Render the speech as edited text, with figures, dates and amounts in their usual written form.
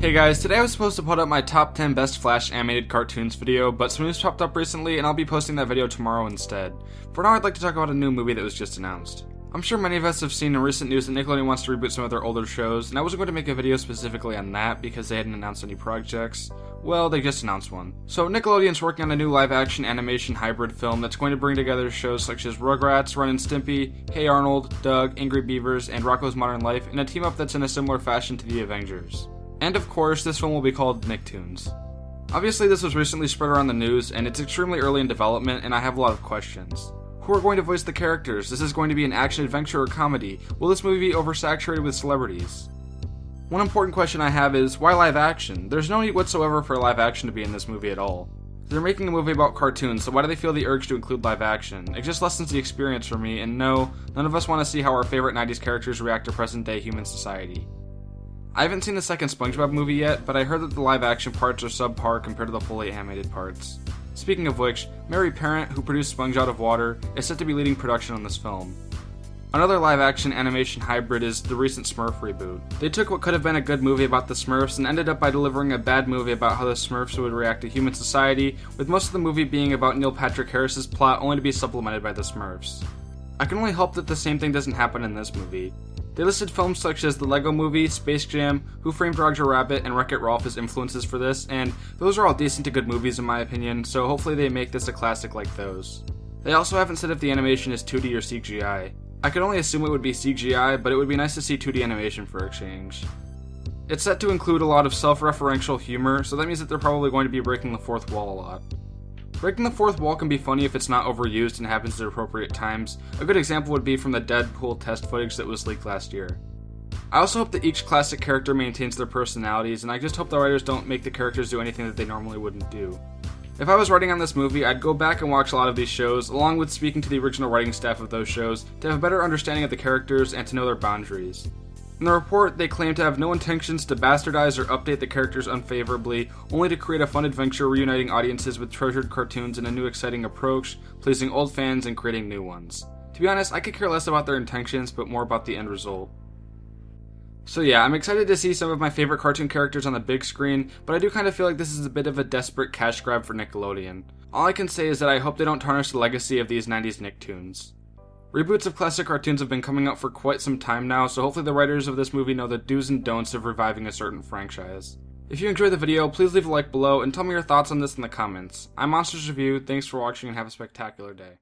Hey guys, today I was supposed to put up my top 10 best Flash animated cartoons video, but some news popped up recently and I'll be posting that video tomorrow instead. For now, I'd like to talk about a new movie that was just announced. I'm sure many of us have seen in recent news that Nickelodeon wants to reboot some of their older shows, and I wasn't going to make a video specifically on that because they hadn't announced any projects. Well, they just announced one. So Nickelodeon's working on a new live-action animation hybrid film that's going to bring together shows such as Rugrats, Ren and Stimpy, Hey Arnold, Doug, Angry Beavers, and Rocko's Modern Life in a team-up that's in a similar fashion to the Avengers. And of course, this film will be called Nicktoons. Obviously, this was recently spread around the news, and it's extremely early in development, and I have a lot of questions. Who are going to voice the characters? Is this going to be an action, adventure, or comedy? Will this movie be oversaturated with celebrities? One important question I have is, why live action? There's no need whatsoever for live action to be in this movie at all. They're making a movie about cartoons, so why do they feel the urge to include live action? It just lessens the experience for me, and no, none of us want to see how our favorite 90s characters react to present-day human society. I haven't seen the second SpongeBob movie yet, but I heard that the live-action parts are subpar compared to the fully animated parts. Speaking of which, Mary Parent, who produced Sponge Out of Water, is set to be leading production on this film. Another live-action animation hybrid is the recent Smurf reboot. They took what could have been a good movie about the Smurfs and ended up by delivering a bad movie about how the Smurfs would react to human society, with most of the movie being about Neil Patrick Harris's plot only to be supplemented by the Smurfs. I can only hope that the same thing doesn't happen in this movie. They listed films such as The Lego Movie, Space Jam, Who Framed Roger Rabbit, and Wreck-It Ralph as influences for this, and those are all decent to good movies in my opinion, so hopefully they make this a classic like those. They also haven't said if the animation is 2D or CGI. I could only assume it would be CGI, but it would be nice to see 2D animation for a change. It's set to include a lot of self-referential humor, so that means that they're probably going to be breaking the fourth wall a lot. Breaking the fourth wall can be funny if it's not overused and happens at appropriate times. A good example would be from the Deadpool test footage that was leaked last year. I also hope that each classic character maintains their personalities, and I just hope the writers don't make the characters do anything that they normally wouldn't do. If I was writing on this movie, I'd go back and watch a lot of these shows, along with speaking to the original writing staff of those shows, to have a better understanding of the characters and to know their boundaries. In the report, they claim to have no intentions to bastardize or update the characters unfavorably, only to create a fun adventure reuniting audiences with treasured cartoons in a new exciting approach, pleasing old fans and creating new ones. To be honest, I could care less about their intentions, but more about the end result. So yeah, I'm excited to see some of my favorite cartoon characters on the big screen, but I do kind of feel like this is a bit of a desperate cash grab for Nickelodeon. All I can say is that I hope they don't tarnish the legacy of these 90s Nicktoons. Reboots of classic cartoons have been coming out for quite some time now, so hopefully the writers of this movie know the do's and don'ts of reviving a certain franchise. If you enjoyed the video, please leave a like below and tell me your thoughts on this in the comments. I'm MonstersReview, thanks for watching and have a spectacular day.